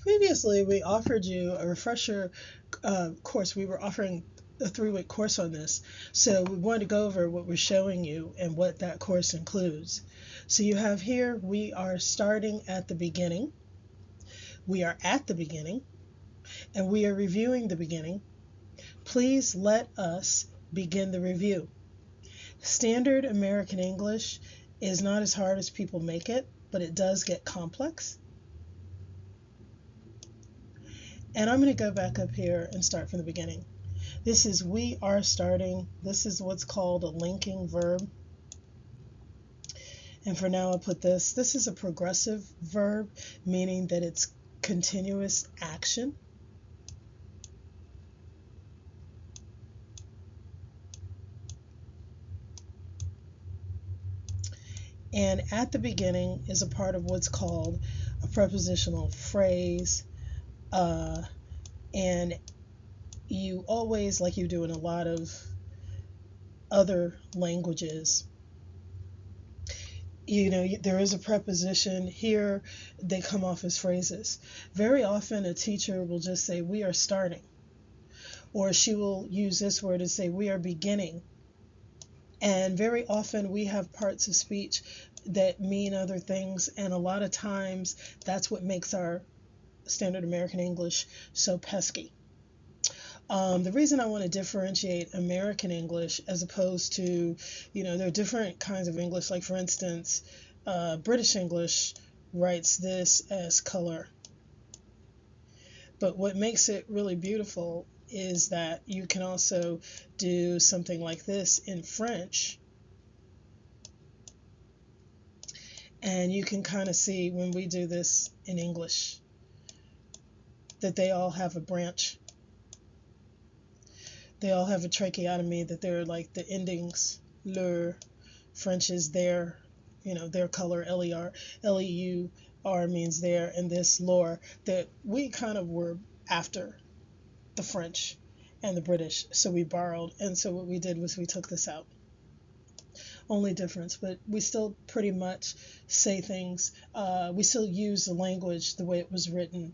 Previously, we offered you a refresher course. We were offering a 3-week course on this. So we wanted to go over what we're showing you and what that course includes. So you have here, we are starting at the beginning. We are at the beginning, and we are reviewing the beginning. Please let us begin the review. Standard American English is not as hard as people make it, but it does get complex. And I'm going to go back up here and start from the beginning. This is we are starting. This is what's called a linking verb. And for now, I'll put this. This is a progressive verb, meaning that it's continuous action. And at the beginning is a part of what's called a prepositional phrase. And you always, like you do in a lot of other languages, there is a preposition here. They come off as phrases. Very often a teacher will just say we are starting, or she will use this word and say we are beginning. And very often we have parts of speech that mean other things, and a lot of times that's what makes our standard American English so pesky. The reason I want to differentiate American English as opposed to, there are different kinds of English. Like, for instance, British English writes this as color. But what makes it really beautiful is that you can also do something like this in French. And you can kind of see when we do this in English that they all have a branch. They all have a tracheotomy, that they're like the endings. Le, French is their, their color, L-E-R. L-E-U-R means there, and this lore, that we kind of were after the French and the British, so we borrowed. And so what we did was we took this out. Only difference, but we still pretty much say things. We still use the language the way it was written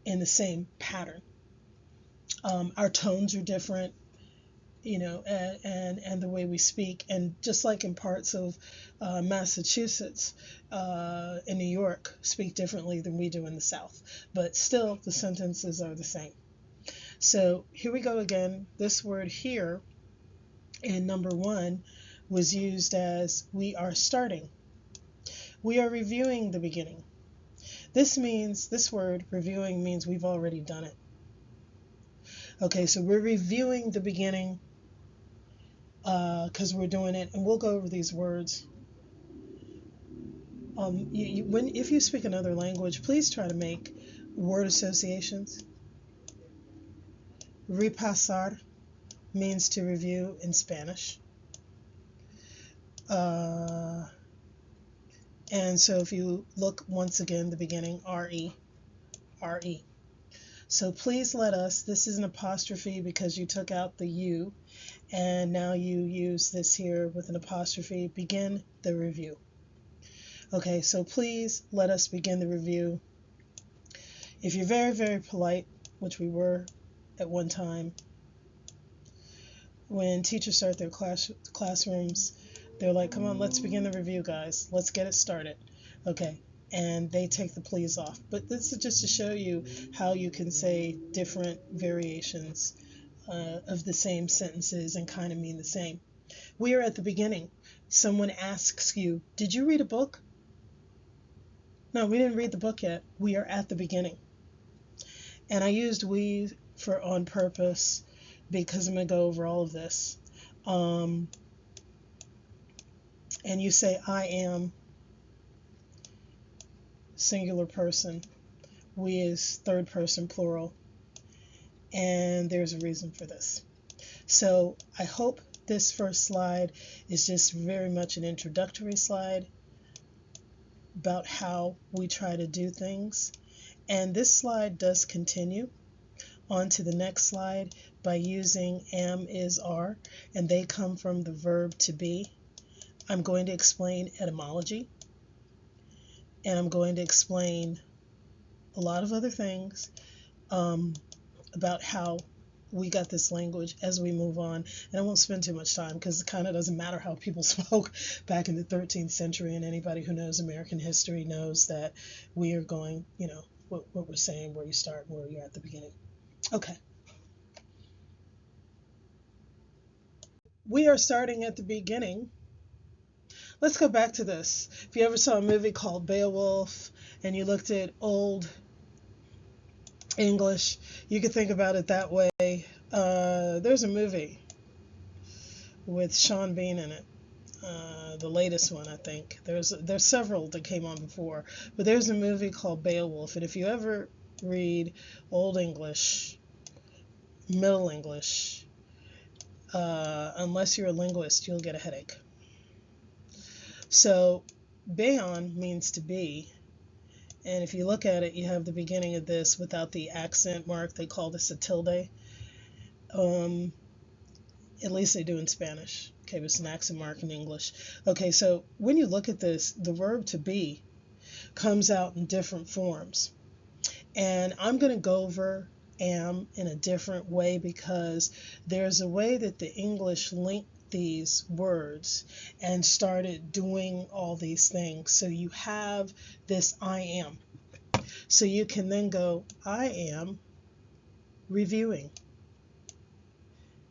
in the same pattern. Our tones are different, and the way we speak. And just like in parts of Massachusetts and New York speak differently than we do in the South, but still the sentences are the same. So here we go again. This word here in number 1 was used as we are starting. We are reviewing the beginning. This word reviewing means we've already done it. Okay, so we're reviewing the beginning because we're doing it, and we'll go over these words. If you speak another language, please try to make word associations. Repasar means to review in Spanish. And so if you look once again, the beginning, R-E, R-E. So please let us, this is an apostrophe because you took out the U, and now you use this here with an apostrophe, begin the review. Okay, so please let us begin the review. If you're very, very polite, which we were at one time, when teachers start their classrooms, they're like, come on, let's begin the review, guys. Let's get it started. Okay, and they take the please off. But this is just to show you how you can say different variations of the same sentences and kind of mean the same. We are at the beginning. Someone asks you, did you read a book? No, we didn't read the book yet. We are at the beginning. And I used we on purpose because I'm going to go over all of this. And you say I am, singular person. We is third person plural. And there's a reason for this. So I hope this first slide is just very much an introductory slide about how we try to do things. And this slide does continue on to the next slide by using am, is, are, and they come from the verb to be. I'm going to explain etymology, and I'm going to explain a lot of other things about how we got this language as we move on. And I won't spend too much time because it kind of doesn't matter how people spoke back in the 13th century. And anybody who knows American history knows that we are going, what we're saying, where you start and where you're at the beginning. Okay. We are starting at the beginning. Let's go back to this. If you ever saw a movie called Beowulf and you looked at old English, you could think about it that way. There's a movie with Sean Bean in it. The latest one, I think. There's several that came on before, but there's a movie called Beowulf, and if you ever read Old English, Middle English, unless you're a linguist, you'll get a headache. So, Beon means to be, and if you look at it, you have the beginning of this without the accent mark. They call this a tilde. At least they do in Spanish. Okay, but it's an accent mark in English. Okay, so when you look at this, the verb to be comes out in different forms. And I'm going to go over am in a different way because there's a way that the English linked these words and started doing all these things. So you have this I am. So you can then go, I am reviewing,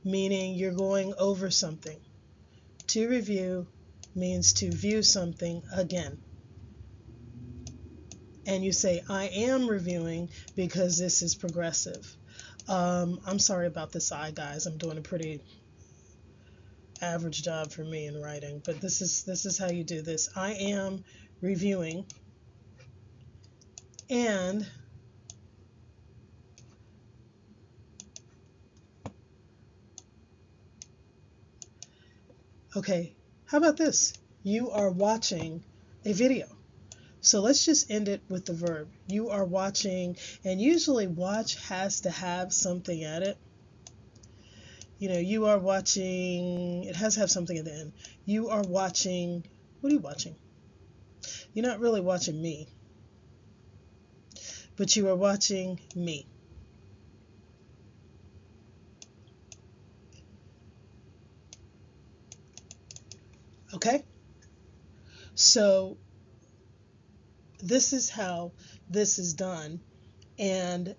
meaning you're going over something. To review means to view something again. And you say, I am reviewing because this is progressive. I'm sorry about this I, guys. I'm doing a pretty average job for me in writing, but this is how you do this. I am reviewing, and okay, how about this? You are watching a video. So let's just end it with the verb. You are watching, and usually watch has to have something at it. You are watching, it has to have something at the end. You are watching, what are you watching? You're not really watching me, but you are watching me. Okay? So this is how this is done, and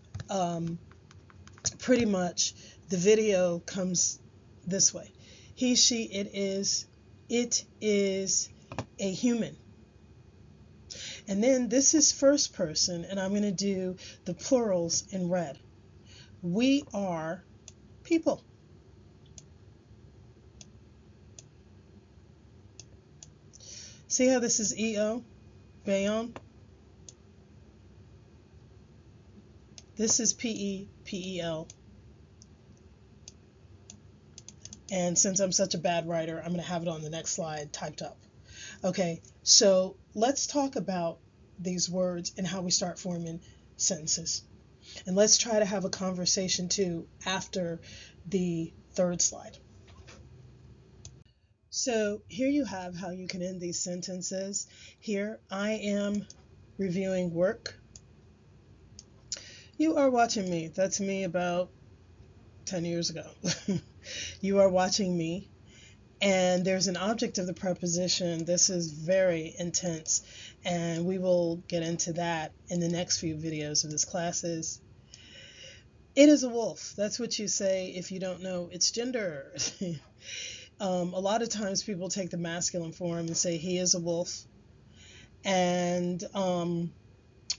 pretty much the video comes this way. He, she, it is a human. And then this is first person, and I'm going to do the plurals in red. We are people. See how this is EO, Bayon? This is PE, PEL. And since I'm such a bad writer, I'm going to have it on the next slide typed up. Okay, so let's talk about these words and how we start forming sentences. And let's try to have a conversation too after the third slide. So here you have how you can end these sentences. Here, I am reviewing work. You are watching me. That's me about 10 years ago. You are watching me. And there's an object of the preposition. This is very intense, and we will get into that in the next few videos of this classes. It is a wolf. That's what you say if you don't know its gender. A lot of times people take the masculine form and say he is a wolf, and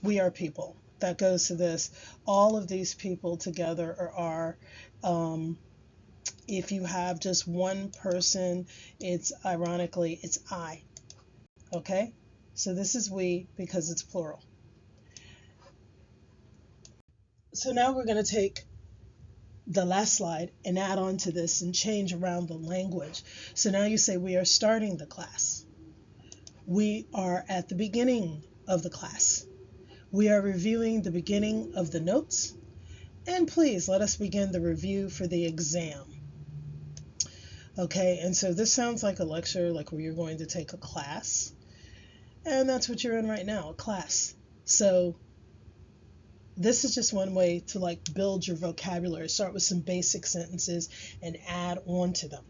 we are people. That goes to this. All of these people together are if you have just one person, it's ironically, it's I. Okay? So this is we because it's plural. So now we're going to take the last slide and add on to this and change around the language. So now you say we are starting the class. We are at the beginning of the class. We are reviewing the beginning of the notes. And please let us begin the review for the exam. Okay, and so this sounds like a lecture, like where you're going to take a class. And that's what you're in right now, a class. So This is just one way to like build your vocabulary. Start with some basic sentences and add on to them.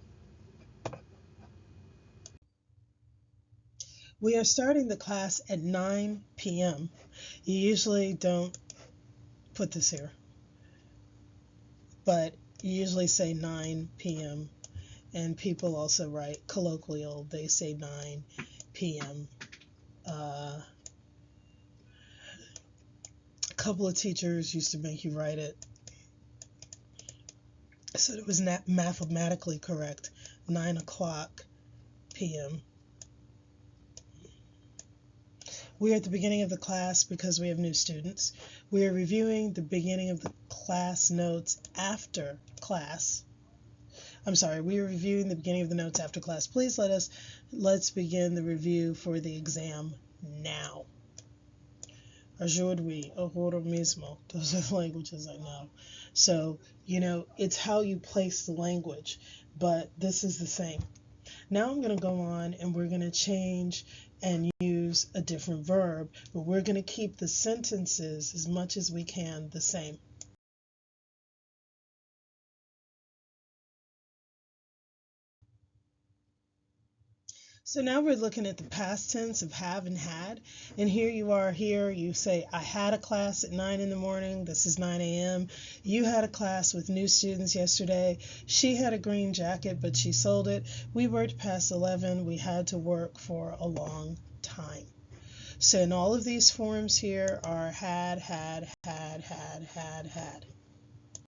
We are starting the class at 9 p.m. You usually don't put this here, but you usually say 9 p.m. And people also write colloquial, they say 9 p.m. A couple of teachers used to make you write it so it was not mathematically correct, 9 o'clock p.m. We are at the beginning of the class because we have new students. We are reviewing the beginning of the class notes after class. We are reviewing the beginning of the notes after class. Please let's begin the review for the exam now. Aujourd'hui, ahora mismo. Those are the languages I know. So, it's how you place the language, but this is the same. Now I'm going to go on and we're going to change and use a different verb, but we're going to keep the sentences as much as we can the same. So now we're looking at the past tense of have and had. And here you say, I had a class at 9 in the morning. This is 9 a.m. You had a class with new students yesterday. She had a green jacket, but she sold it. We worked past 11. We had to work for a long time. So in all of these forms here are had.